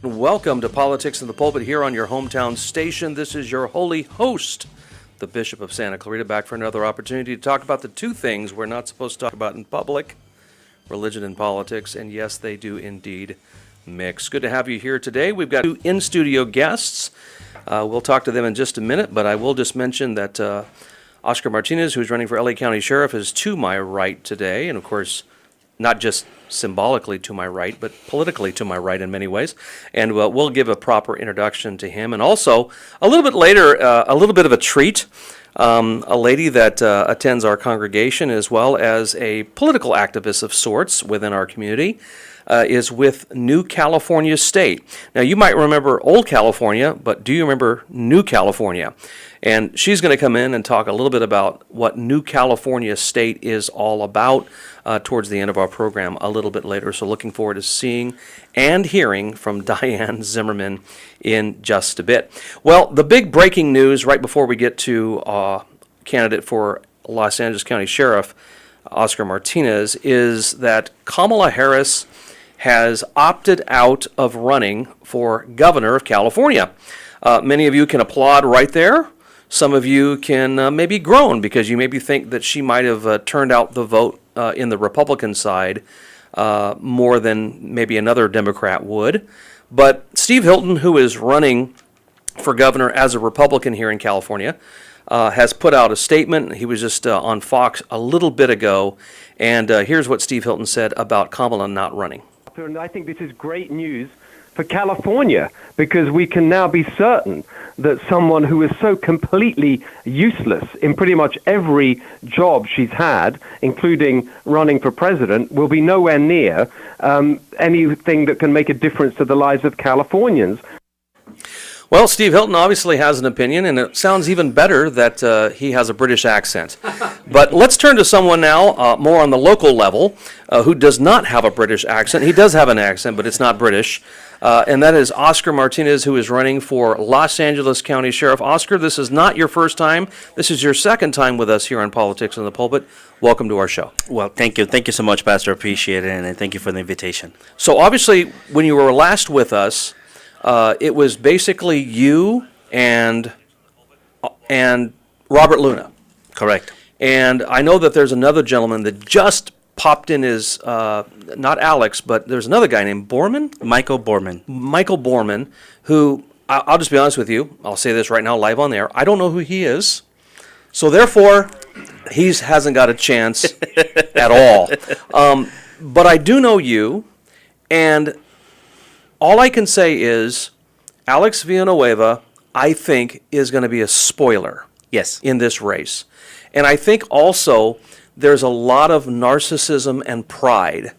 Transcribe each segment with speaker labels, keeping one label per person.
Speaker 1: Welcome to Politics in the Pulpit here on your hometown station. This is your holy host, the Bishop of Santa Clarita, back for another opportunity to talk about the two things we're not supposed to talk about in public, religion and politics, and yes, they do indeed mix. Good to have you here today. We've got two in-studio guests. We'll talk to them in just a minute, but I will just mention that Oscar Martinez, who's running for LA County Sheriff, is to my right today, and of course, not just symbolically to my right, but politically to my right in many ways. And we'll give a proper introduction to him. And also, a little bit later, a little bit of a treat. A lady that attends our congregation as well as a political activist of sorts within our community is with New California State. Now, you might remember Old California, but do you remember New California? And she's going to come in and talk a little bit about what New California State is all about towards the end of our program a little bit later. So looking forward to seeing and hearing from Diane Zimmerman in just a bit. Well, the big breaking news right before we get to candidate for Los Angeles County Sheriff, Oscar Martinez, is that Kamala Harris has opted out of running for governor of California. Many of you can applaud right there. Some of you can maybe groan because you maybe think that she might have turned out the vote in the Republican side more than maybe another Democrat would. But Steve Hilton, who is running for governor as a Republican here in California, has put out a statement. He was just on Fox a little bit ago, and here's what Steve Hilton said about Kamala not running.
Speaker 2: And I think this is great news for California, because we can now be certain that someone who is so completely useless in pretty much every job she's had, including running for president, will be nowhere near anything that can make a difference to the lives of Californians.
Speaker 1: Well, Steve Hilton obviously has an opinion, and it sounds even better that he has a British accent. But let's turn to someone now, more on the local level, who does not have a British accent. He does have an accent, but it's not British. And that is Oscar Martinez, who is running for Los Angeles County Sheriff. Oscar, this is not your first time. This is your second time with us here on Politics in the Pulpit. Welcome to our show.
Speaker 3: Well, thank you. Thank you so much, Pastor. Appreciate it, and thank you for the invitation.
Speaker 1: So obviously, when you were last with us, it was basically you and Robert Luna.
Speaker 3: Correct.
Speaker 1: And I know that there's another gentleman that just popped in as, not Alex, but there's another guy named
Speaker 3: Michael Borman.
Speaker 1: Michael Borman, who, I'll just be honest with you, I'll say this right now live on there, I don't know who he is. So therefore, he hasn't got a chance at all. But I do know you, and all I can say is Alex Villanueva, I think, is going to be a spoiler in this race. And I think also there's a lot of narcissism and pride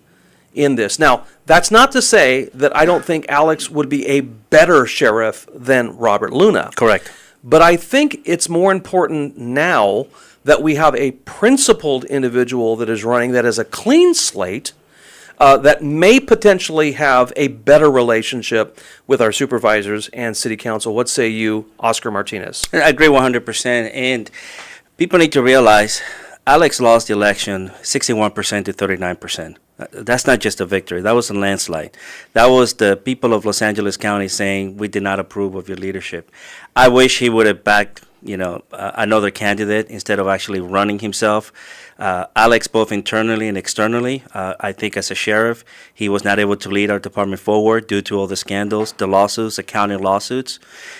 Speaker 1: in this. Now, that's not to say that I don't think Alex would be a better sheriff than Robert Luna.
Speaker 3: Correct.
Speaker 1: But I think it's more important now that we have a principled individual that is running that is a clean slate, that may potentially have a better relationship with our supervisors and city council. What say you, Oscar Martinez?
Speaker 3: I agree 100%. And people need to realize Alex lost the election 61% to 39%. That's not just a victory. That was a landslide. That was the people of Los Angeles County saying, we did not approve of your leadership. I wish he would have backed another candidate instead of actually running himself. Alex, both internally and externally, I think as a sheriff, he was not able to lead our department forward due to all the scandals, the lawsuits, the county lawsuits.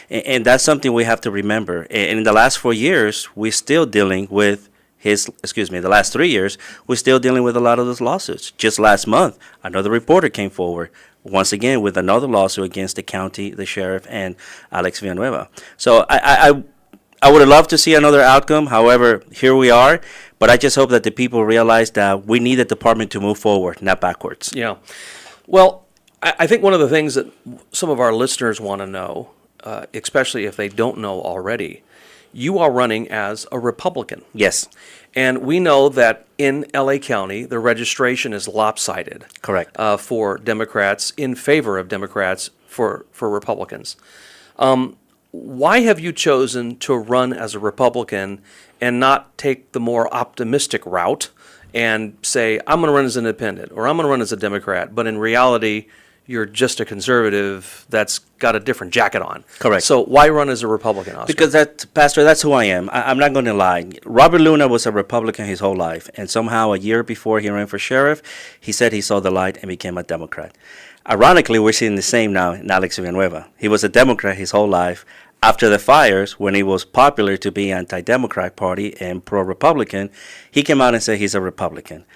Speaker 3: And that's something we have to remember. And in the last 4 years, we're still dealing with the last 3 years, we're still dealing with a lot of those lawsuits. Just last month, another reporter came forward, once again, with another lawsuit against the county, the sheriff, and Alex Villanueva. So I would have loved to see another outcome. However, here we are. But I just hope that the people realize that we need the department to move forward, not backwards.
Speaker 1: Yeah. Well, I think one of the things that some of our listeners want to know, especially if they don't know already, you are running as a Republican.
Speaker 3: Yes.
Speaker 1: And we know that in LA County, the registration is lopsided.
Speaker 3: Correct.
Speaker 1: For Democrats, in favor of Democrats for Republicans. Why have you chosen to run as a Republican and not take the more optimistic route and say, I'm going to run as an independent or I'm going to run as a Democrat, but in reality, you're just a conservative that's got a different jacket on.
Speaker 3: Correct.
Speaker 1: So why run as a Republican, Oscar?
Speaker 3: Because Pastor, that's who I am. I'm not going to lie. Robert Luna was a Republican his whole life, and somehow a year before he ran for sheriff, he said he saw the light and became a Democrat. Ironically, we're seeing the same now in Alex Villanueva. He was a Democrat his whole life. After the fires, when he was popular to be anti-Democrat Party and pro-Republican, he came out and said he's a Republican.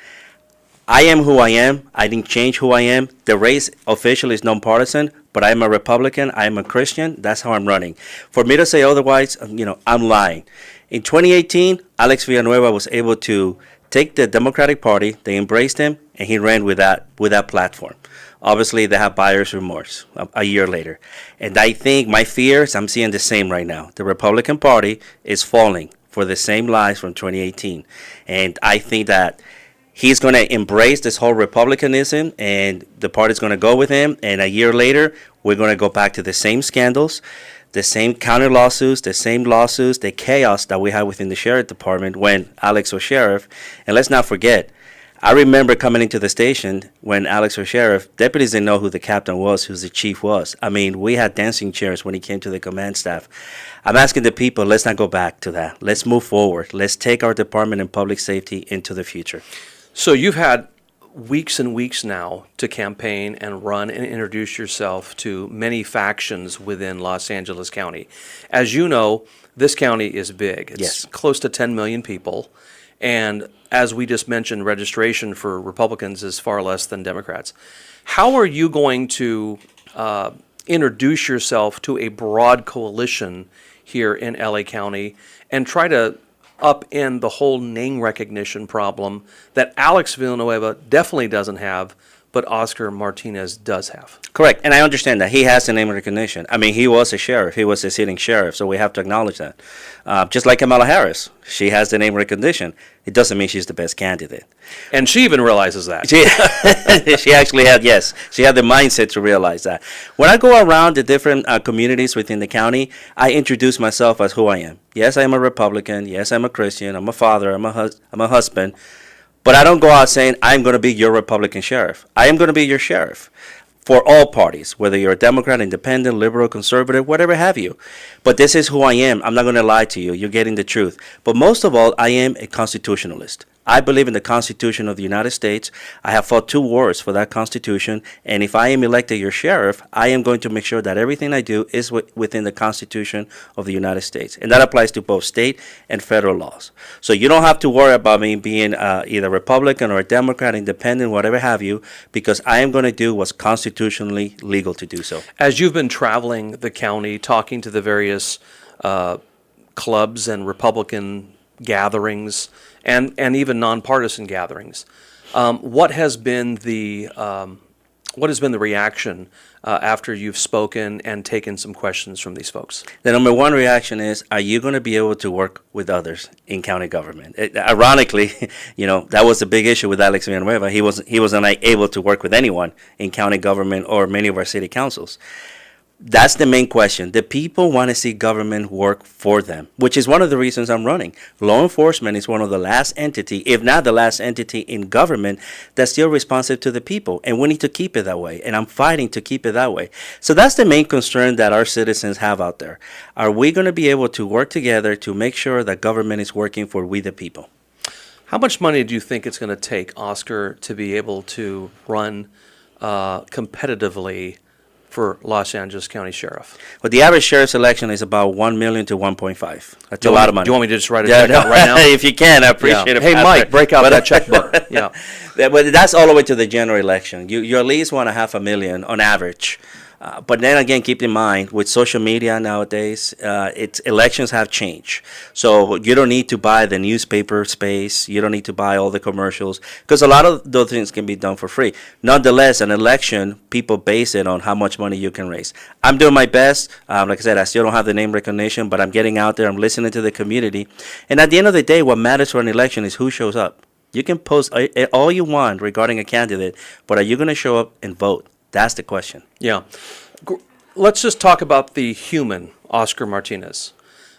Speaker 3: I am who I am. I didn't change who I am. The race officially is nonpartisan, but I am a Republican. I am a Christian. That's how I'm running. For me to say otherwise, I'm lying. In 2018, Alex Villanueva was able to take the Democratic Party. They embraced him, and he ran with that platform. Obviously, they have buyer's remorse a year later. And I think my fears, I'm seeing the same right now. The Republican Party is falling for the same lies from 2018. And I think that he's going to embrace this whole Republicanism, and the party's going to go with him. And a year later, we're going to go back to the same scandals, the same counter lawsuits, the chaos that we had within the sheriff department when Alex was sheriff. And let's not forget, I remember coming into the station when Alex was sheriff, deputies didn't know who the captain was, who the chief was. I mean, we had dancing chairs when he came to the command staff. I'm asking the people, let's not go back to that. Let's move forward. Let's take our department in public safety into the future.
Speaker 1: So you've had weeks and weeks now to campaign and run and introduce yourself to many factions within Los Angeles County. As you know, this county is big. It's
Speaker 3: Yes.
Speaker 1: close to 10 million people. And as we just mentioned, registration for Republicans is far less than Democrats. How are you going to introduce yourself to a broad coalition here in LA County and try to upend the whole name recognition problem that Alex Villanueva definitely doesn't have, but Oscar Martinez does have?
Speaker 3: Correct, and I understand that. He has the name recognition. I mean, he was a sheriff. He was a sitting sheriff, so we have to acknowledge that. Just like Kamala Harris, she has the name recognition. It doesn't mean she's the best candidate.
Speaker 1: And she even realizes that.
Speaker 3: She actually had, yes, she had the mindset to realize that. When I go around the different communities within the county, I introduce myself as who I am. Yes, I am a Republican. Yes, I'm a Christian. I'm a father. I'm a husband. But I don't go out saying, I'm going to be your Republican sheriff. I am going to be your sheriff for all parties, whether you're a Democrat, independent, liberal, conservative, whatever have you. But this is who I am. I'm not going to lie to you. You're getting the truth. But most of all, I am a constitutionalist. I believe in the Constitution of the United States. I have fought 2 wars for that Constitution. And if I am elected your sheriff, I am going to make sure that everything I do is within the Constitution of the United States. And that applies to both state and federal laws. So you don't have to worry about me being either Republican or a Democrat, independent, whatever have you, because I am going to do what's constitutionally legal to do so.
Speaker 1: As you've been traveling the county, talking to the various clubs and Republican gatherings, and even nonpartisan gatherings, what has been the reaction after you've spoken and taken some questions from these folks? The
Speaker 3: number one reaction is, are you going to be able to work with others in county government? Ironically, that was the big issue with Alex Villanueva. He wasn't able to work with anyone in county government or many of our city councils. That's the main question. The people want to see government work for them, which is one of the reasons I'm running. Law enforcement is one of the last entity, if not the last entity in government, that's still responsive to the people. And we need to keep it that way. And I'm fighting to keep it that way. So that's the main concern that our citizens have out there. Are we going to be able to work together to make sure that government is working for we the people?
Speaker 1: How much money do you think it's going to take, Oscar, to be able to run competitively for Los Angeles County Sheriff?
Speaker 3: Well, the average sheriff's election is about $1 million to 1.5. That's a lot of money.
Speaker 1: Do you want me to just write a check out right now?
Speaker 3: If you can, I appreciate it.
Speaker 1: Hey, Mike, break out that checkbook. Yeah.
Speaker 3: But that's all the way to the general election. You at least want $500,000 on average. But then again, keep in mind, with social media nowadays, elections have changed. So you don't need to buy the newspaper space. You don't need to buy all the commercials, because a lot of those things can be done for free. Nonetheless, an election, people base it on how much money you can raise. I'm doing my best. Like I said, I still don't have the name recognition, but I'm getting out there. I'm listening to the community. And at the end of the day, what matters for an election is who shows up. You can post all you want regarding a candidate, but are you going to show up and vote? That's the question.
Speaker 1: Yeah. Let's just talk about the human Oscar Martinez.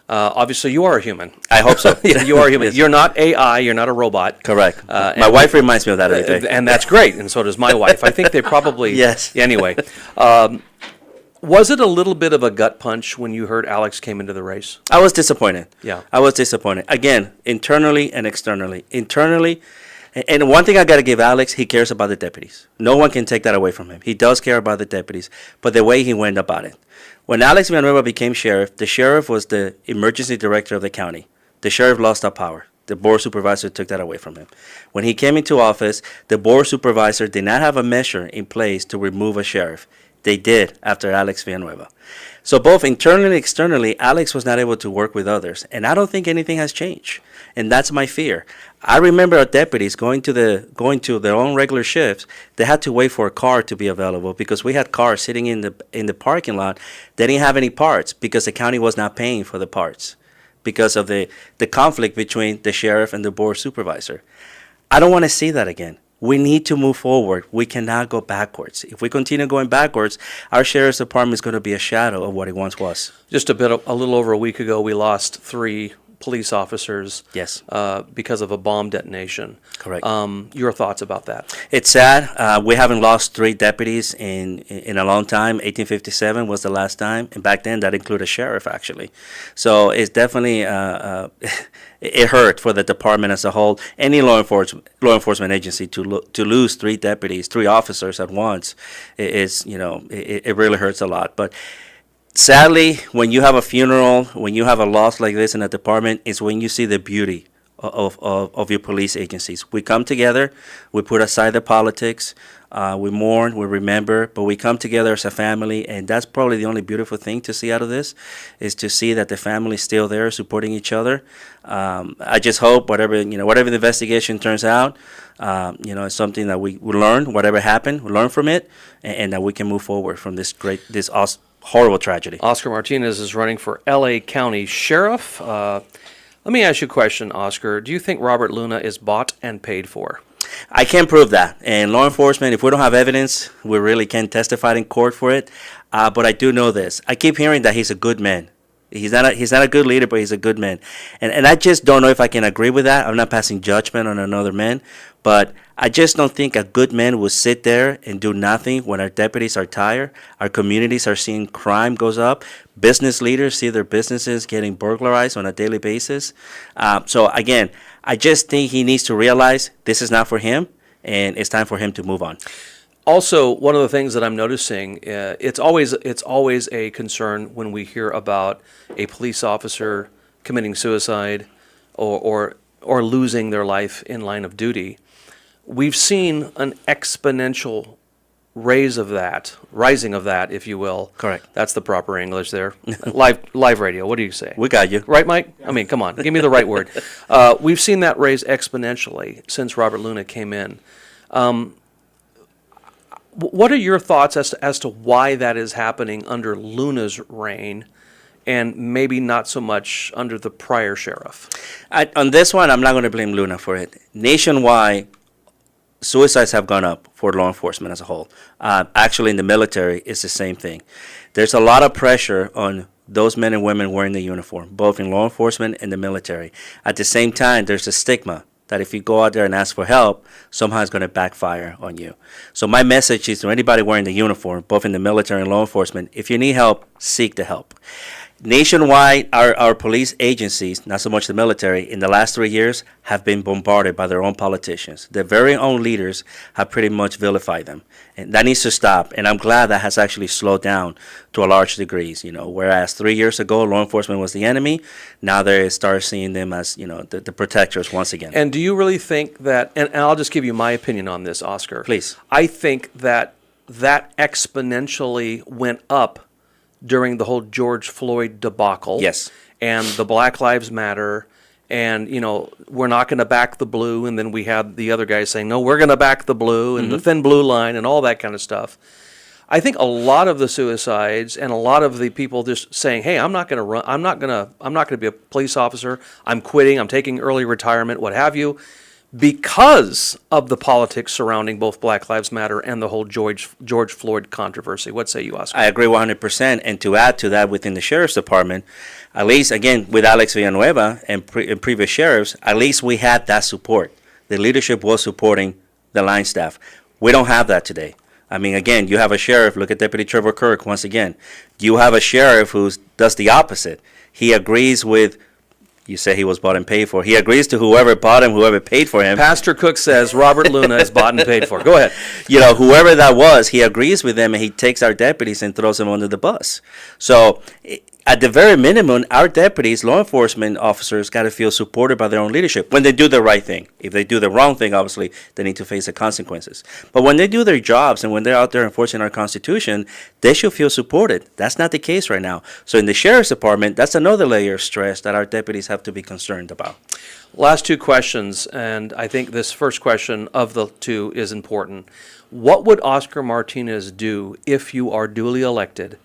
Speaker 1: Obviously, you are a human.
Speaker 3: I hope so.
Speaker 1: Yeah, you are a human.
Speaker 3: Yes.
Speaker 1: You're not AI. You're not a robot.
Speaker 3: Correct. My
Speaker 1: and-
Speaker 3: wife reminds me of that every day.
Speaker 1: And that's great, and so does my wife. I think they probably...
Speaker 3: Yes.
Speaker 1: Anyway, was it a little bit of a gut punch when you heard Alex came into the race?
Speaker 3: I was disappointed.
Speaker 1: Yeah.
Speaker 3: I was disappointed. Again, internally and externally. Internally, and one thing I got to give Alex, he cares about the deputies. No one can take that away from him. He does care about the deputies, but the way he went about it. When Alex Villanueva became sheriff, the sheriff was the emergency director of the county. The sheriff lost that power. The board supervisor took that away from him. When he came into office, the board supervisor did not have a measure in place to remove a sheriff. They did after Alex Villanueva. So both internally and externally, Alex was not able to work with others. And I don't think anything has changed. And that's my fear. I remember our deputies going to their own regular shifts. They had to wait for a car to be available because we had cars sitting in the parking lot. They didn't have any parts because the county was not paying for the parts because of the conflict between the sheriff and the board supervisor. I don't want to see that again. We need to move forward. We cannot go backwards. If we continue going backwards, our sheriff's department is going to be a shadow of what it once was.
Speaker 1: Just a little over a week ago, we lost 3 police officers.
Speaker 3: Yes.
Speaker 1: Because of a bomb detonation.
Speaker 3: Correct.
Speaker 1: Your thoughts about that?
Speaker 3: It's sad. We haven't lost 3 deputies in a long time. 1857 was the last time, and back then that included a sheriff actually. So it's definitely it hurt for the department as a whole. Any law enforcement agency to lose 3 deputies, 3 officers at once it really hurts a lot. But sadly, when you have a funeral, when you have a loss like this in a department, is when you see the beauty of your police agencies. We come together, we put aside the politics, we mourn, we remember, but we come together as a family, and that's probably the only beautiful thing to see out of this, is to see that the family is still there supporting each other. I just hope whatever the investigation turns out, it's something that we learn, whatever happened, we learn from it, and that we can move forward from this horrible tragedy.
Speaker 1: Oscar Martinez is running for L.A. County Sheriff. Let me ask you a question, Oscar. Do you think Robert Luna is bought and paid for?
Speaker 3: I can't prove that. And law enforcement, if we don't have evidence, we really can't testify in court for it. But I do know this. I keep hearing that he's a good man. He's not a good leader, but he's a good man. And I just don't know if I can agree with that. I'm not passing judgment on another man. But I just don't think a good man will sit there and do nothing when our deputies are tired. Our communities are seeing crime goes up. Business leaders see their businesses getting burglarized on a daily basis. So again, I just think he needs to realize this is not for him, and it's time for him to move on.
Speaker 1: Also, one of the things that I'm noticing, it's always a concern when we hear about a police officer committing suicide or losing their life in line of duty. We've seen an exponential rising of that, if you will.
Speaker 3: Correct.
Speaker 1: That's the proper English there. Live radio. What do you say?
Speaker 3: We got you.
Speaker 1: Right, Mike? I mean, come on, give me the right word. We've seen that raise exponentially since Robert Luna came in. What are your thoughts as to why that is happening under Luna's reign, and maybe not so much under the prior sheriff?
Speaker 3: On this one, I'm not going to blame Luna for it. Nationwide, suicides have gone up for law enforcement as a whole. Actually, in the military, it's the same thing. There's a lot of pressure on those men and women wearing the uniform, both in law enforcement and the military. At the same time, there's a stigma that if you go out there and ask for help, somehow it's going to backfire on you. So my message is to anybody wearing the uniform, both in the military and law enforcement, if you need help, seek the help. Nationwide, our police agencies, not so much the military, in the last 3 years have been bombarded by their own politicians. Their very own leaders have pretty much vilified them. And that needs to stop. And I'm glad that has actually slowed down to a large degree. Whereas 3 years ago, law enforcement was the enemy, now they start seeing them as, the protectors once again.
Speaker 1: And do you really think that, and I'll just give you my opinion on this, Oscar.
Speaker 3: Please.
Speaker 1: I think that exponentially went up during the whole George Floyd debacle.
Speaker 3: Yes.
Speaker 1: And the Black Lives Matter, and, we're not going to back the blue, and then we had the other guys saying, no, we're going to back the blue, and the thin blue line, and all that kind of stuff. I think a lot of the suicides and a lot of the people just saying, hey, I'm not going to run, I'm not going to be a police officer, I'm quitting, I'm taking early retirement, what have you, because of the politics surrounding both Black Lives Matter and the whole George Floyd controversy. What say you, Oscar?
Speaker 3: I agree 100%. And to add to that, within the sheriff's department, at least, again, with Alex Villanueva and previous sheriffs, at least we had that support. The leadership was supporting the line staff. We don't have that today. I mean, again, you have a sheriff, look at Deputy Trevor Kirk once again. You have a sheriff who does the opposite. He agrees with, you say he was bought and paid for. He agrees to whoever bought him, whoever paid for him.
Speaker 1: Pastor Cook says Robert Luna is bought and paid for. Go ahead.
Speaker 3: You know, whoever that was, he agrees with them and he takes our deputies and throws them under the bus. So at the very minimum, our deputies, law enforcement officers, got to feel supported by their own leadership when they do the right thing. If they do the wrong thing, obviously, they need to face the consequences. But when they do their jobs and when they're out there enforcing our Constitution, they should feel supported. That's not the case right now. So in the sheriff's department, that's another layer of stress that our deputies have to be concerned about.
Speaker 1: Last two questions, and I think this first question of the two is important. What would Oscar Martinez do if you are duly elected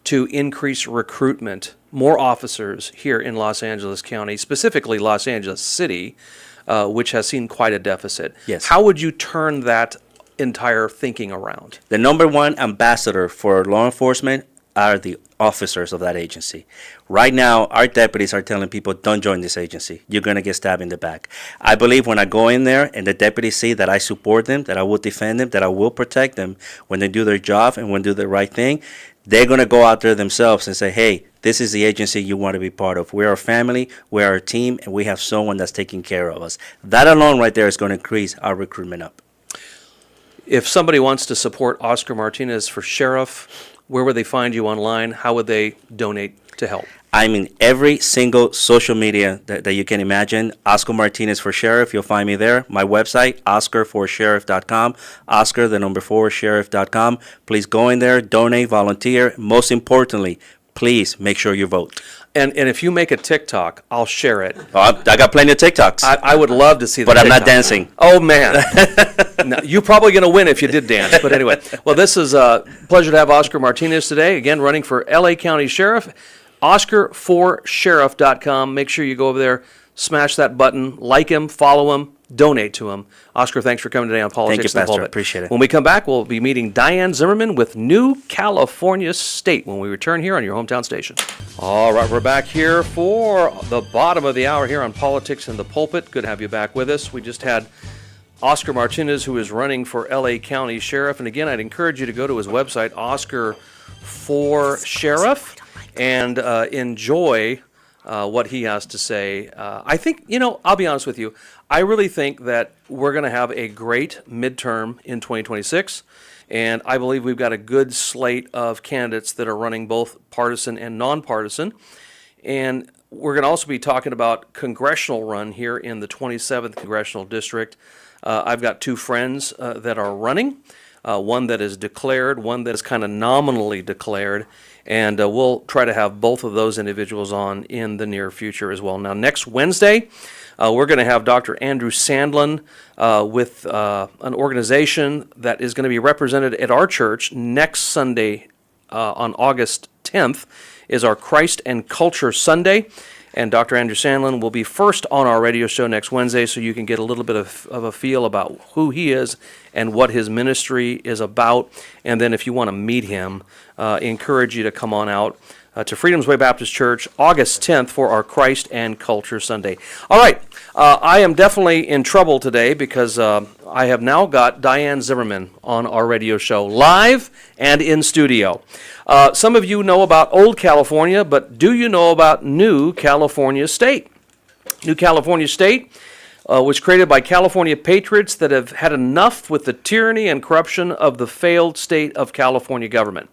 Speaker 1: to increase recruitment, more officers here in Los Angeles County, specifically Los Angeles City, which has seen quite a deficit?
Speaker 3: Yes.
Speaker 1: How would you turn that entire thinking around?
Speaker 3: The number one ambassador for law enforcement are the officers of that agency. Right now, our deputies are telling people, don't join this agency. You're going to get stabbed in the back. I believe when I go in there and the deputies see that I support them, that I will defend them, that I will protect them when they do their job and when they do the right thing, they're going to go out there themselves and say, hey, this is the agency you want to be part of. We're a family, we're a team, and we have someone that's taking care of us. That alone right there is going to increase our recruitment up.
Speaker 1: If somebody wants to support Oscar Martinez for sheriff, where would they find you online? How would they donate to help?
Speaker 3: I'm in every single social media that you can imagine. Oscar Martinez for Sheriff, you'll find me there. My website, oscar4sheriff.com, Oscar, the number 4, sheriff.com. Please go in there, donate, volunteer. Most importantly, please make sure you vote.
Speaker 1: And if you make a TikTok, I'll share it.
Speaker 3: Oh, I got plenty of TikToks.
Speaker 1: I would love to see the
Speaker 3: but I'm
Speaker 1: TikTok.
Speaker 3: not dancing.
Speaker 1: Oh, man. No, you're probably going to win if you did dance. But anyway, well, this is a pleasure to have Oscar Martinez today, again, running for L.A. County Sheriff. Oscar4sheriff.com. Make sure you go over there, smash that button, like him, follow him, donate to him. Oscar, thanks for coming today on Politics
Speaker 3: Thank you,
Speaker 1: in the
Speaker 3: Pastor.
Speaker 1: Pulpit.
Speaker 3: Appreciate it.
Speaker 1: When we come back, we'll be meeting Diane Zimmerman with New California State when we return here on your hometown station. All right, we're back here for the bottom of the hour here on Politics in the Pulpit. Good to have you back with us. We just had Oscar Martinez, who is running for L.A. County Sheriff. And again, I'd encourage you to go to his website, Oscar4Sheriff, and enjoy what he has to say. I think, I'll be honest with you, I really think that we're going to have a great midterm in 2026, and I believe we've got a good slate of candidates that are running both partisan and nonpartisan. And we're going to also be talking about congressional run here in the 27th Congressional District. I've got two friends that are running, one that is declared, one that is kind of nominally declared, and we'll try to have both of those individuals on in the near future as well. Now, next Wednesday, we're going to have Dr. Andrew Sandlin with an organization that is going to be represented at our church next Sunday on August 10th is our Christ and Culture Sunday. And Dr. Andrew Sandlin will be first on our radio show next Wednesday, so you can get a little bit of a feel about who he is and what his ministry is about. And then if you want to meet him, encourage you to come on out to Freedom's Way Baptist Church, August 10th for our Christ and Culture Sunday. All right, I am definitely in trouble today because I have now got Diane Zimmerman on our radio show, live and in studio. Some of you know about Old California, but do you know about New California State? New California State was created by California patriots that have had enough with the tyranny and corruption of the failed state of California government.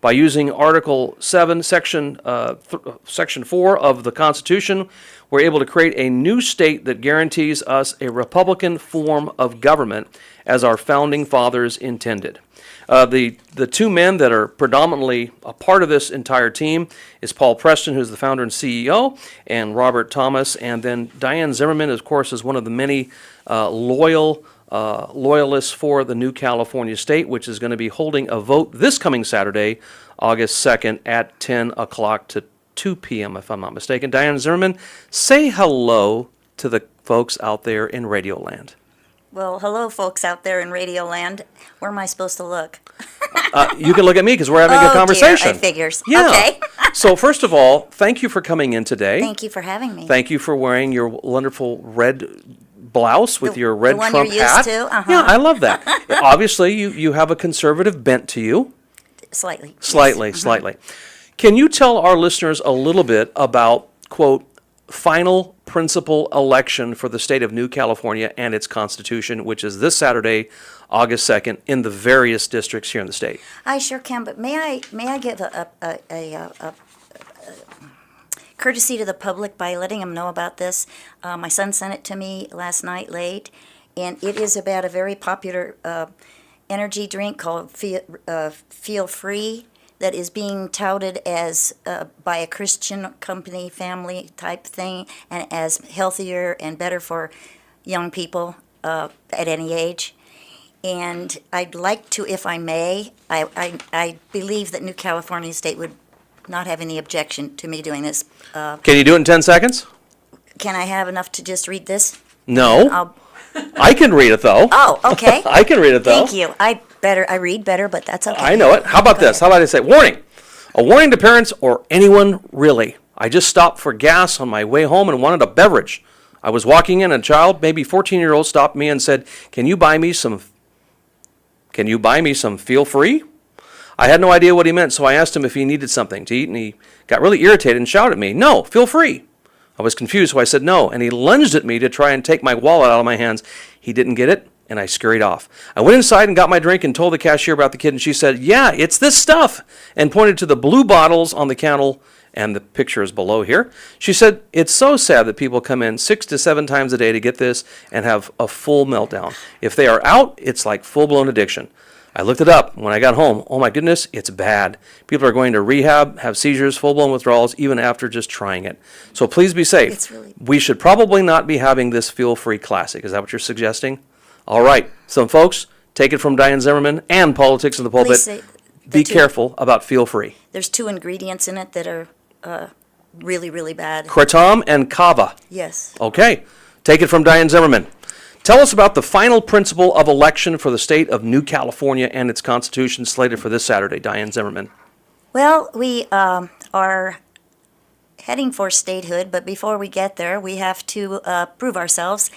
Speaker 1: By using Article 7, Section 4 of the Constitution, we're able to create a new state that guarantees us a Republican form of government as our founding fathers intended. The two men that are predominantly a part of this entire team is Paul Preston, who's the founder and CEO, and Robert Thomas. And then Diane Zimmerman, of course, is one of the many loyalists for the New California State, which is going to be holding a vote this coming Saturday, August 2nd at 10 o'clock to 2 p.m., if I'm not mistaken. Diane Zimmerman, say hello to the folks out there in Radioland?
Speaker 4: Well, hello, folks out there in Radioland. Where am I supposed to look?
Speaker 1: You can look at me because we're having
Speaker 4: Oh,
Speaker 1: a conversation.
Speaker 4: dear, I figures.
Speaker 1: Yeah.
Speaker 4: Okay.
Speaker 1: So first of all, thank you for coming in today.
Speaker 4: Thank you for having me.
Speaker 1: Thank you for wearing your wonderful red blouse with your red
Speaker 4: the one
Speaker 1: Trump
Speaker 4: you're used
Speaker 1: hat.
Speaker 4: to? Uh-huh.
Speaker 1: Yeah, I love that. Obviously, you have a conservative bent to you.
Speaker 4: Slightly. Yes.
Speaker 1: Slightly, slightly. Can you tell our listeners a little bit about, quote, final principal election for the state of New California and its constitution, which is this Saturday, August 2nd, in the various districts here in the state?
Speaker 4: I sure can, but may I give a courtesy to the public by letting them know about this? My son sent it to me last night late, and it is about a very popular energy drink called Feel Free that is being touted as by a Christian company, family type thing, and as healthier and better for young people at any age. And I'd like to, if I may, I believe that New California State would not have any objection to me doing this.
Speaker 1: Can you do it in 10 seconds?
Speaker 4: Can I have enough to just read this?
Speaker 1: No. I can read it, though.
Speaker 4: Oh, okay.
Speaker 1: I can read it, though.
Speaker 4: Thank you. I read better, but that's okay.
Speaker 1: I know it. How about this? How about I say, warning. A warning to parents or anyone really. I just stopped for gas on my way home and wanted a beverage. I was walking in, and a child, maybe 14-year-old, stopped me and said, Can you buy me some Feel Free? I had no idea what he meant, so I asked him if he needed something to eat, and he got really irritated and shouted at me, No, Feel Free. I was confused, so I said no, and he lunged at me to try and take my wallet out of my hands. He didn't get it, and I scurried off. I went inside and got my drink and told the cashier about the kid, and she said, Yeah, it's this stuff, and pointed to the blue bottles on the counter, and the picture is below here. She said, It's so sad that people come in 6 to 7 times a day to get this and have a full meltdown. If they are out, it's like full-blown addiction. I looked it up when I got home. Oh my goodness, it's bad. People are going to rehab, have seizures, full-blown withdrawals, even after just trying it. So please be safe.
Speaker 4: It's really-
Speaker 1: We should probably not be having this Feel Free Classic. Is that what you're suggesting? All right. So folks, take it from Diane Zimmerman and Politics in the Pulpit.
Speaker 4: Please say
Speaker 1: Be
Speaker 4: two-
Speaker 1: careful about Feel Free.
Speaker 4: There's 2 ingredients in it that are really, really bad.
Speaker 1: Kratom and kava.
Speaker 4: Yes.
Speaker 1: Okay. Take it from Diane Zimmerman. Tell us about the final principle of election for the state of New California and its constitution slated for this Saturday. Diane Zimmerman.
Speaker 4: Well, we are heading for statehood, but before we get there, we have to prove ourselves.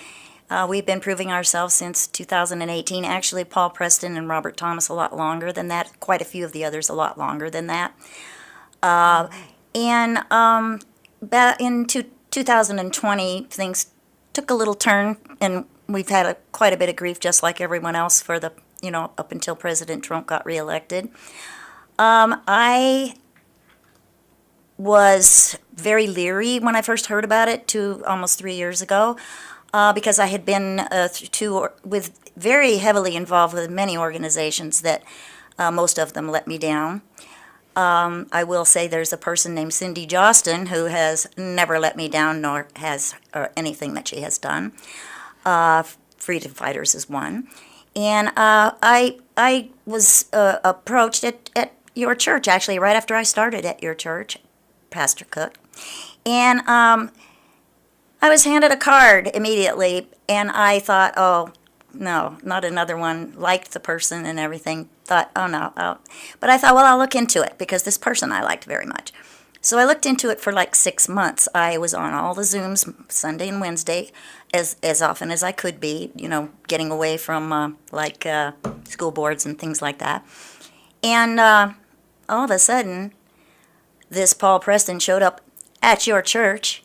Speaker 4: We've been proving ourselves since 2018. Actually, Paul Preston and Robert Thomas a lot longer than that. Quite a few of the others a lot longer than that. In 2020, things took a little turn, and we've had quite a bit of grief, just like everyone else, for the up until President Trump got reelected. I was very leery when I first heard about it almost 3 years ago, because I had been very heavily involved with many organizations that most of them let me down. I will say there's a person named Cindy Jostin who has never let me down, nor has anything that she has done. Freedom Fighters is one. And I was approached at your church, actually, right after I started at your church, Pastor Cook. And I was handed a card immediately, and I thought, oh, no, not another one. Liked the person and everything. Thought, oh, no. Oh. But I thought, well, I'll look into it, because this person I liked very much. So I looked into it for like 6 months. I was on all the Zooms, Sunday and Wednesday, as often as I could be, getting away from school boards and things like that. And all of a sudden, this Paul Preston showed up at your church,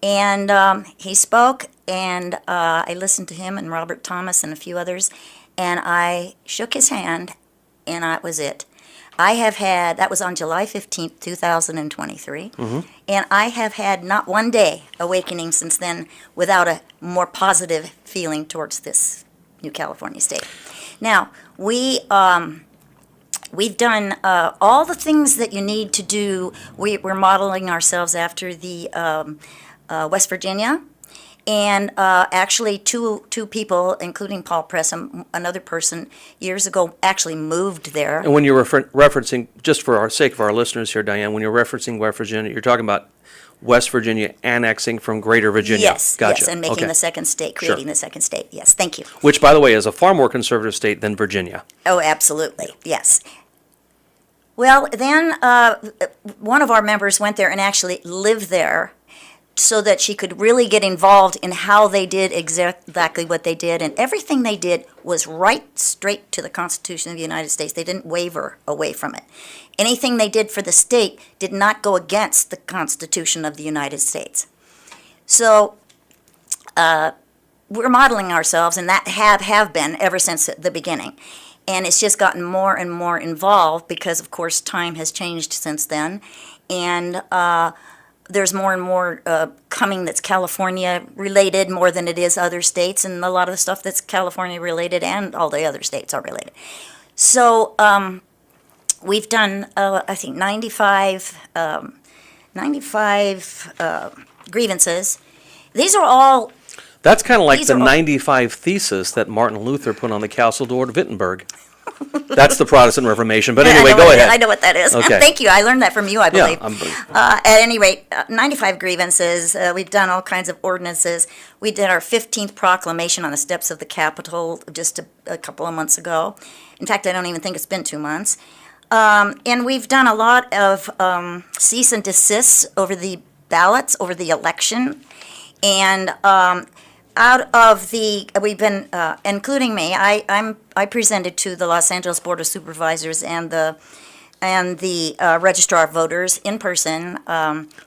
Speaker 4: and he spoke, and I listened to him and Robert Thomas and a few others, and I shook his hand, and that was it. That was on July 15th, 2023, and I have had not one day awakening since then without a more positive feeling towards this New California state. Now, we've done all the things that you need to do. We're modeling ourselves after the West Virginia. And actually, two people, including Paul Preston, another person, years ago actually moved there.
Speaker 1: And when you're referencing, just for our sake of our listeners here, Diane, when you're referencing West Virginia, you're talking about West Virginia annexing from Greater Virginia.
Speaker 4: Yes,
Speaker 1: Gotcha.
Speaker 4: yes, and making
Speaker 1: Okay.
Speaker 4: the second state, creating the second state. Yes, thank you.
Speaker 1: Which, by the way, is a far more conservative state than Virginia.
Speaker 4: Oh, absolutely, yes. Well, then one of our members went there and actually lived there so that she could really get involved in how they did exactly what they did. And everything they did was right straight to the Constitution of the United States. They didn't waver away from it. Anything they did for the state did not go against the Constitution of the United States. So we're modeling ourselves, and that have been ever since the beginning. And it's just gotten more and more involved because, of course, time has changed since then. And there's more and more coming that's California related more than it is other states, and a lot of the stuff that's California related and all the other states are related. So we've done, I think, 95 grievances. These are all.
Speaker 1: That's kind of like
Speaker 4: These
Speaker 1: the
Speaker 4: are all-
Speaker 1: 95 Thesis that Martin Luther put on the castle door to Wittenberg. That's the Protestant Reformation. But anyway, go ahead.
Speaker 4: I know what that is.
Speaker 1: Okay.
Speaker 4: Thank you. I learned that from you, I believe.
Speaker 1: Yeah,
Speaker 4: At any rate, 95 grievances. We've done all kinds of ordinances. We did our 15th proclamation on the steps of the Capitol just a couple of months ago. In fact, I don't even think it's been 2 months. And we've done a lot of cease and desists over the ballots, over the election. And out of we've been, including me, I presented to the Los Angeles Board of Supervisors and the Registrar of Voters in person,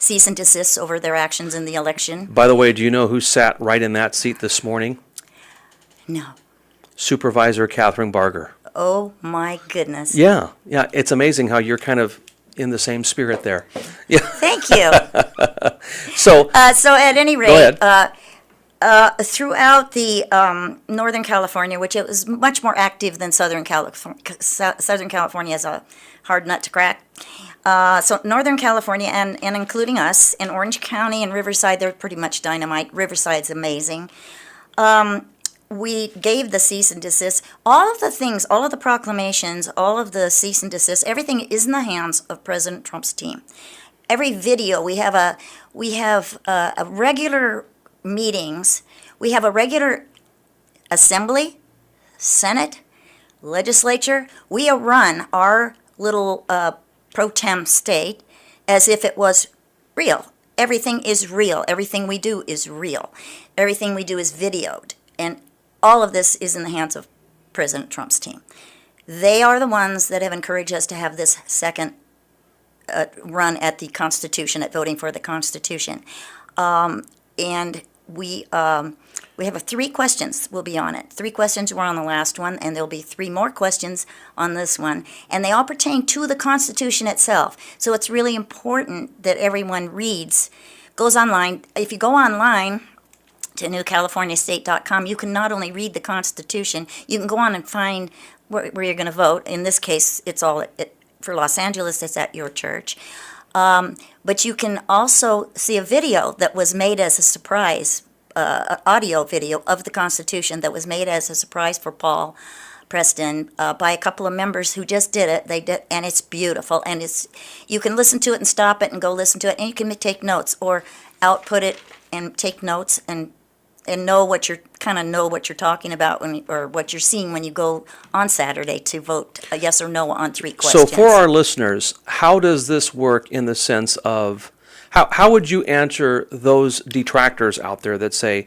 Speaker 4: cease and desist over their actions in the election.
Speaker 1: By the way, do you know who sat right in that seat this morning?
Speaker 4: No.
Speaker 1: Supervisor Catherine Barger.
Speaker 4: Oh, my goodness.
Speaker 1: Yeah, it's amazing how you're kind of in the same spirit there. Yeah.
Speaker 4: Thank you.
Speaker 1: So,
Speaker 4: So at any rate,
Speaker 1: go ahead.
Speaker 4: Throughout the Northern California, which it was much more active than Southern California. Southern California is a hard nut to crack. So Northern California and including us in Orange County and Riverside, they're pretty much dynamite. Riverside's amazing. We gave the cease and desist. All of the things, all of the proclamations, all of the cease and desist, everything is in the hands of President Trump's team. Every video, we have a regular meetings. We have a regular assembly, Senate, legislature. We run our little pro tem state as if it was real. Everything is real. Everything we do is real. Everything we do is videoed. And all of this is in the hands of President Trump's team. They are the ones that have encouraged us to have this second run at the Constitution, at voting for the Constitution. And we have 3 questions will be on it. 3 questions were on the last one, and there'll be 3 more questions on this one. And they all pertain to the Constitution itself. So it's really important that everyone goes online. If you go online to newcaliforniastate.com, you can not only read the Constitution, you can go on and find where you're going to vote. In this case, it's all for Los Angeles, it's at your church. But you can also see a video that was made as a surprise, audio video of the Constitution that was made as a surprise for Paul Preston by a couple of members who just did it. They did, and it's beautiful. And you can listen to it and stop it and go listen to it, and you can take notes or output it and take notes and know what you're talking about or what you're seeing when you go on Saturday to vote a yes or no on 3 questions.
Speaker 1: So for our listeners, how does this work in the sense of how would you answer those detractors out there that say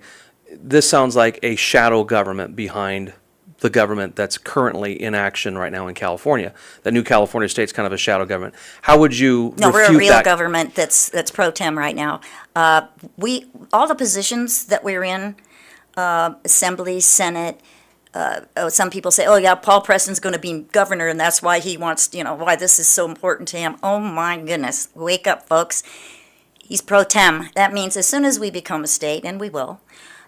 Speaker 1: this sounds like a shadow government behind the government that's currently in action right now in California? The new California state's kind of a shadow government. How would you
Speaker 4: No, we're a
Speaker 1: refute
Speaker 4: real
Speaker 1: that?
Speaker 4: government that's pro tem right now. All the positions that we're in, Assembly, Senate. Some people say, "Oh yeah, Paul Preston's going to be governor, and that's why he wants, why this is so important to him." Oh my goodness, wake up, folks! He's pro tem. That means as soon as we become a state, and we will,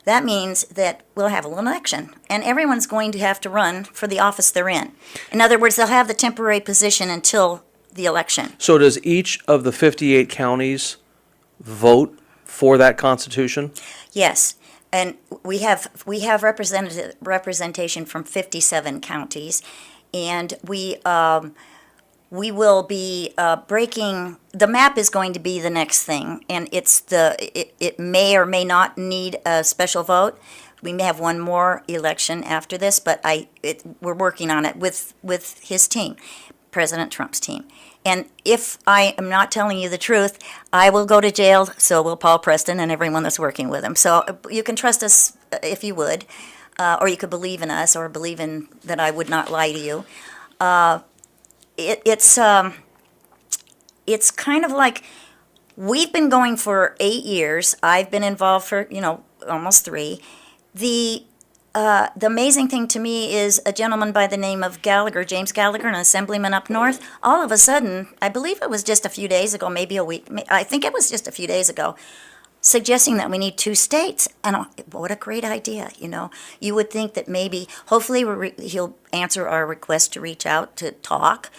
Speaker 4: that means that we'll have an election, and everyone's going to have to run for the office they're in. In other words, they'll have the temporary position until the election.
Speaker 1: So does each of the 58 counties vote for that Constitution?
Speaker 4: Yes, and we have representation from 57 counties, and we we will be breaking. The map is going to be the next thing, and it may or may not need a special vote. We may have one more election after this, but we're working on it with his team, President Trump's team. And if I am not telling you the truth, I will go to jail, so will Paul Preston and everyone that's working with him. So you can trust us if you would, or you could believe in us, or believe in that I would not lie to you. It's kind of like we've been going for 8 years. I've been involved for almost 3. The amazing thing to me is a gentleman by the name of James Gallagher, an assemblyman up north. All of a sudden, I believe it was just a few days ago, maybe a week. I think it was just a few days ago, suggesting that we need 2 states. And what a great idea, You would think that maybe, hopefully, he'll answer our request to reach out to talk.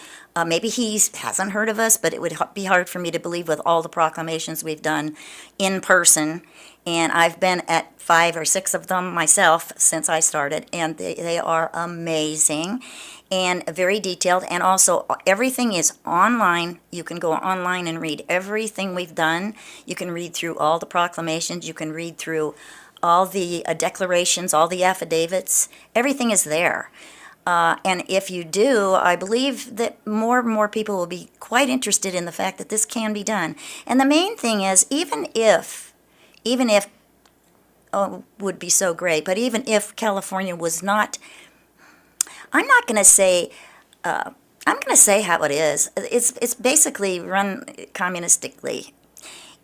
Speaker 4: Maybe he hasn't heard of us, but it would be hard for me to believe with all the proclamations we've done in person. And I've been at 5 or 6 of them myself since I started, and they are amazing and very detailed. And also, everything is online. You can go online and read everything we've done. You can read through all the proclamations. You can read through all the declarations, all the affidavits. Everything is there. And if you do, I believe that more and more people will be quite interested in the fact that this can be done. And the main thing is, even if, would be so great, but even if California was not, I'm not going to say, I'm going to say how it is. It's basically run communistically.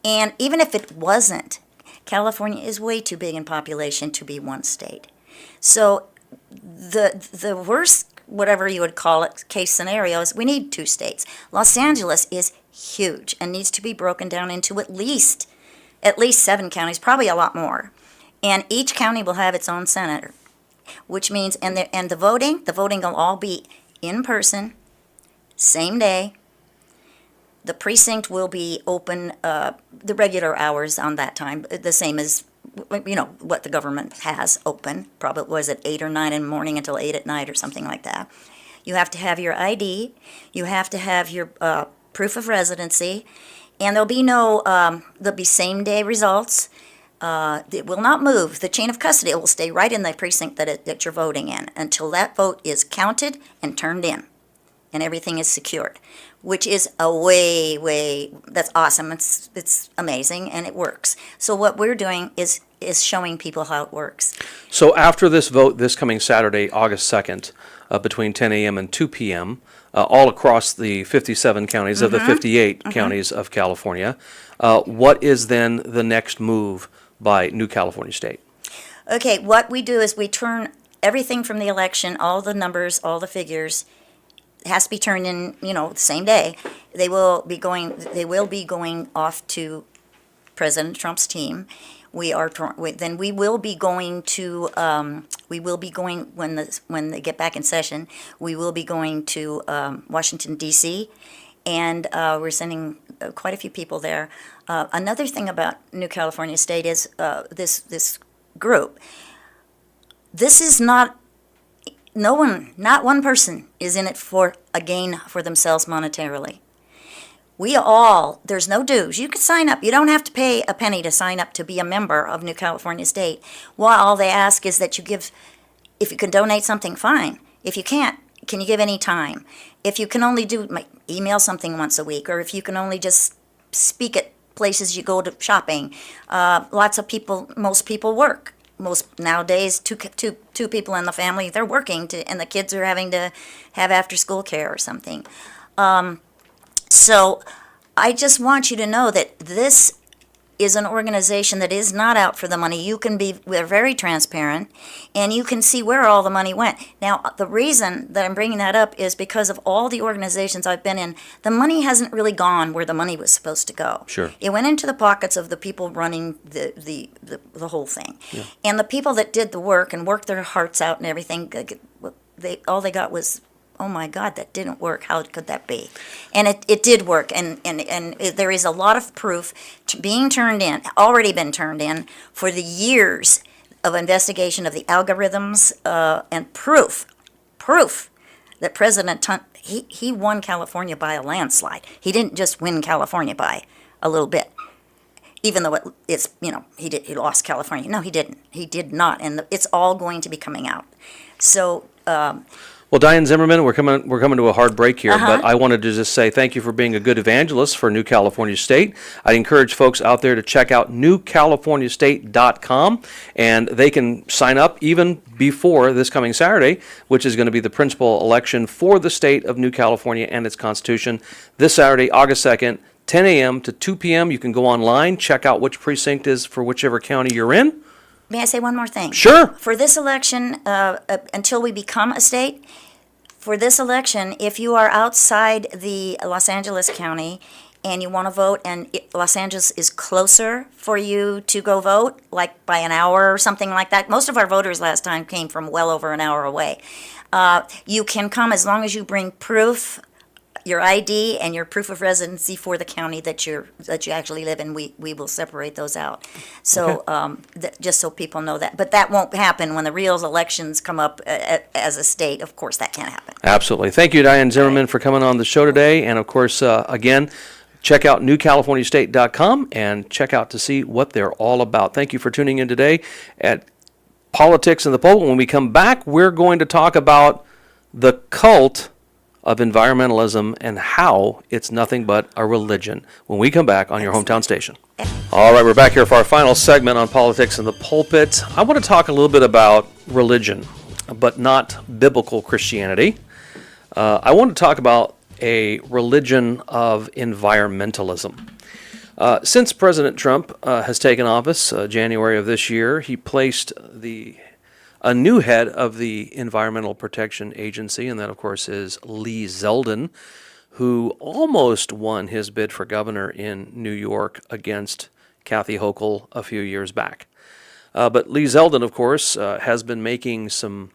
Speaker 4: And even if it wasn't, California is way too big in population to be one state. So the worst, whatever you would call it, case scenario is we need 2 states. Los Angeles is huge and needs to be broken down into at least 7 counties, probably a lot more. And each county will have its own senator, which means, and the voting will all be in person, same day. The precinct will be open the regular hours on that time, the same as what the government has open. Probably was at 8 or 9 in the morning until 8 at night or something like that. You have to have your ID. You have to have your proof of residency. And there'll be same-day results. It will not move. The chain of custody, it will stay right in the precinct that you're voting in until that vote is counted and turned in, and everything is secured, which is that's awesome. It's amazing, and it works. So what we're doing is showing people how it works.
Speaker 1: So after this vote this coming Saturday, August 2nd, between 10 a.m. and 2 p.m., all across the 57 counties of the 58 counties of California, what is then the next move by New California State?
Speaker 4: Okay, what we do is we turn everything from the election, all the numbers, all the figures, has to be turned in, the same day. They will be going off to President Trump's team. We will be going when they get back in session. We will be going to Washington D.C. and we're sending quite a few people there. Another thing about New California State is this group. This is not one person is in it for a gain for themselves monetarily. There's no dues. You can sign up. You don't have to pay a penny to sign up to be a member of New California State. All they ask is that you give, if you can donate something, fine. If you can't, can you give any time? If you can only email something once a week, or if you can only just speak at places you go to shopping. Most people work. Nowadays, two people in the family, they're working, and the kids are having to have after-school care or something. So I just want you to know that this is an organization that is not out for the money. We're very transparent, and you can see where all the money went. Now, the reason that I'm bringing that up is because of all the organizations I've been in, the money hasn't really gone where the money was supposed to go.
Speaker 1: Sure.
Speaker 4: It went into the pockets of the people running the whole thing. Yeah. And the people that did the work and worked their hearts out and everything, all they got was, oh my God, that didn't work. How could that be? And it did work, and there is a lot of proof already been turned in for the years of investigation of the algorithms and proof that President he won California by a landslide. He didn't just win California by a little bit, even though it's, he lost California. No, he didn't. He did not, and it's all going to be coming out. So.
Speaker 1: Well, Diane Zimmerman, we're coming to a hard break here, but I wanted to just say thank you for being a good evangelist for New California State. I encourage folks out there to check out newcaliforniastate.com, and they can sign up even before this coming Saturday, which is going to be the principal election for the state of New California and its Constitution. This Saturday, August 2nd, 10 a.m. to 2 p.m. You can go online, check out which precinct is for whichever county you're in.
Speaker 4: May I say one more thing?
Speaker 1: Sure.
Speaker 4: For this election, until we become a state, for this election, if you are outside the Los Angeles County and you want to vote, and Los Angeles is closer for you to go vote, like by an hour or something like that. Most of our voters last time came from well over an hour away. You can come as long as you bring proof, your ID and your proof of residency for the county that you actually live in. We will separate those out. So just so people know that. But that won't happen when the real elections come up as a state. Of course, that can't happen.
Speaker 1: Absolutely. Thank you, Diane Zimmerman, for coming on the show today. And of course, again, check out newcaliforniastate.com and check out to see what they're all about. Thank you for tuning in today at Politics in the Pulpit. When we come back, we're going to talk about the cult of environmentalism and how it's nothing but a religion when we come back on your hometown station. All right, we're back here for our final segment on Politics in the Pulpit. I want to talk a little bit about religion, but not biblical Christianity. I want to talk about a religion of environmentalism. Since President Trump has taken office, January of this year, he placed a new head of the Environmental Protection Agency, and that, of course, is Lee Zeldin, who almost won his bid for governor in New York against Kathy Hochul a few years back. But Lee Zeldin, of course, has been making some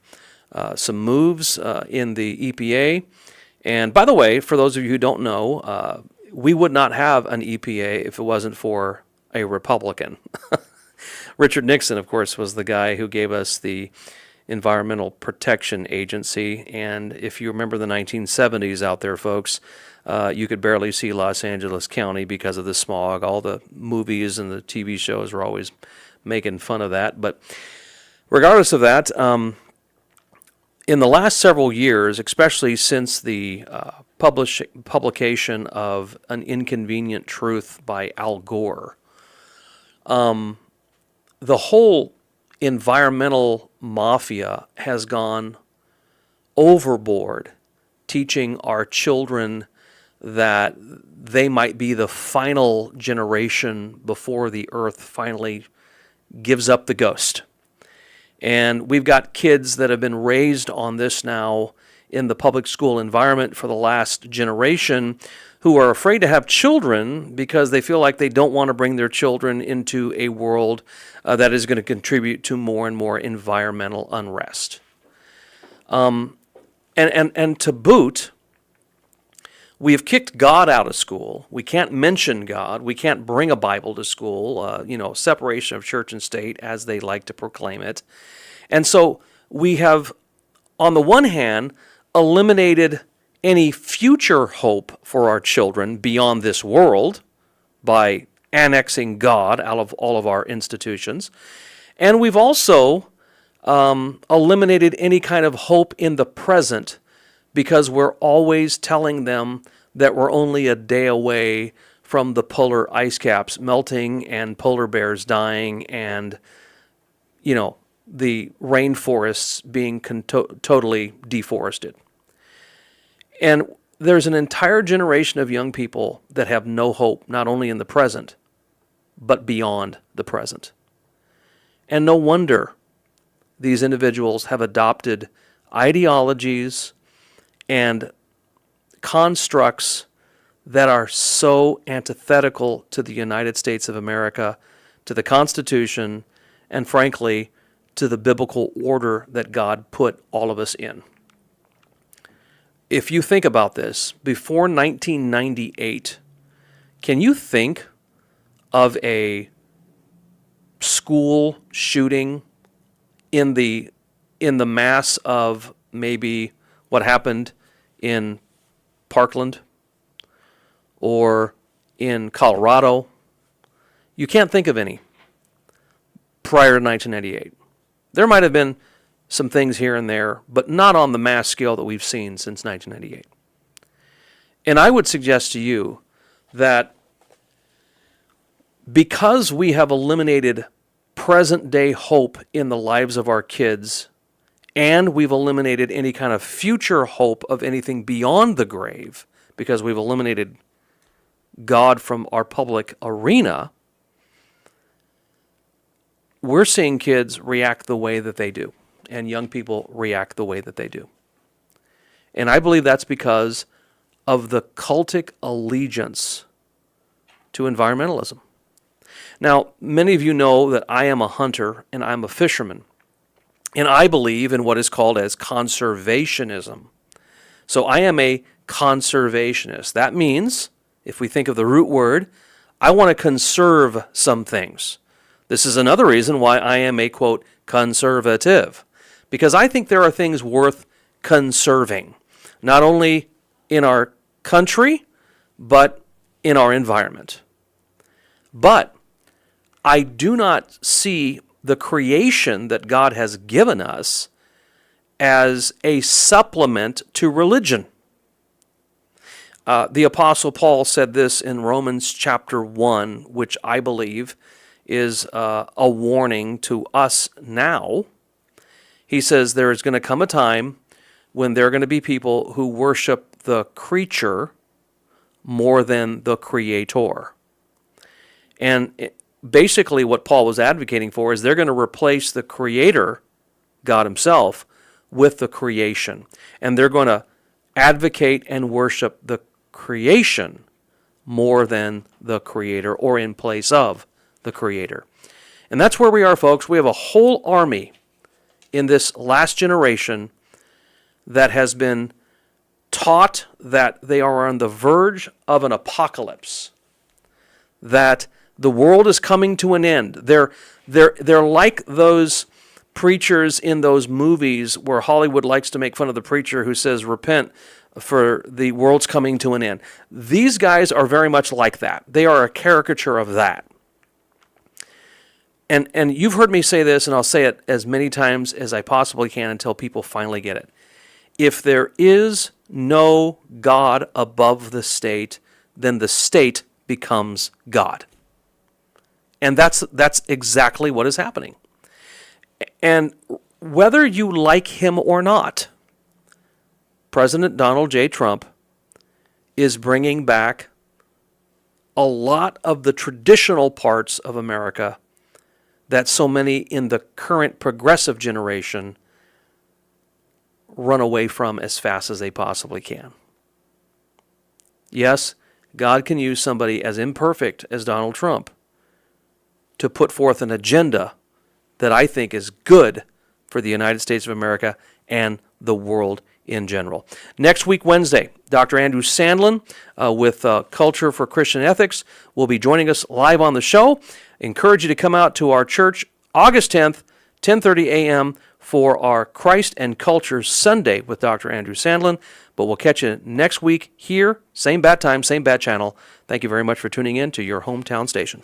Speaker 1: moves in the EPA. And by the way, for those of you who don't know, we would not have an EPA if it wasn't for a Republican. Richard Nixon, of course, was the guy who gave us the Environmental Protection Agency. And if you remember the 1970s out there, folks, you could barely see Los Angeles County because of the smog. All the movies and the TV shows were always making fun of that. But regardless of that, in the last several years, especially since the publication of An Inconvenient Truth by Al Gore, the whole environmental mafia has gone overboard, teaching our children that they might be the final generation before the earth finally gives up the ghost. And we've got kids that have been raised on this now in the public school environment for the last generation who are afraid to have children because they feel like they don't want to bring their children into a world that is going to contribute to more and more environmental unrest. And to boot, we have kicked God out of school. We can't mention God. We can't bring a Bible to school, separation of church and state as they like to proclaim it. And so we have, on the one hand, eliminated any future hope for our children beyond this world by annexing God out of all of our institutions. And we've also eliminated any kind of hope in the present because we're always telling them that we're only a day away from the polar ice caps melting and polar bears dying and, the rainforests being totally deforested. And there's an entire generation of young people that have no hope, not only in the present, but beyond the present. And no wonder these individuals have adopted ideologies and constructs that are so antithetical to the United States of America, to the Constitution, and frankly, to the biblical order that God put all of us in. If you think about this, before 1998, can you think of a school shooting in the mass of maybe what happened in Parkland or in Colorado. You can't think of any prior to 1998. There might have been some things here and there, but not on the mass scale that we've seen since 1998. And I would suggest to you that because we have eliminated present-day hope in the lives of our kids, and we've eliminated any kind of future hope of anything beyond the grave, because we've eliminated God from our public arena, we're seeing kids react the way that they do, and young people react the way that they do. And I believe that's because of the cultic allegiance to environmentalism. Now, many of you know that I am a hunter and I'm a fisherman, and I believe in what is called as conservationism. So I am a conservationist. That means, if we think of the root word, I want to conserve some things. This is another reason why I am a, quote, conservative, because I think there are things worth conserving, not only in our country, but in our environment. But I do not see the creation that God has given us as a supplement to religion. The Apostle Paul said this in Romans chapter 1, which I believe is a warning to us now. He says there is going to come a time when there are going to be people who worship the creature more than the Creator. And basically what Paul was advocating for is they're going to replace the Creator, God Himself, with the creation. And they're going to advocate and worship the creation more than the Creator, or in place of the Creator. And that's where we are, folks. We have a whole army in this last generation that has been taught that they are on the verge of an apocalypse, that the world is coming to an end. They're like those preachers in those movies where Hollywood likes to make fun of the preacher who says, repent, for the world's coming to an end. These guys are very much like that. They are a caricature of that. And you've heard me say this, and I'll say it as many times as I possibly can until people finally get it. If there is no God above the state, then the state becomes God. And that's exactly what is happening. And whether you like him or not, President Donald J. Trump is bringing back a lot of the traditional parts of America that so many in the current progressive generation run away from as fast as they possibly can. Yes, God can use somebody as imperfect as Donald Trump to put forth an agenda that I think is good for the United States of America and the world in general. Next week, Wednesday, Dr. Andrew Sandlin with Culture for Christian Ethics will be joining us live on the show. Encourage you to come out to our church August 10th, 10:30 a.m. for our Christ and Culture Sunday with Dr. Andrew Sandlin. But we'll catch you next week here, same bat time, same bat channel. Thank you very much for tuning in to your hometown station.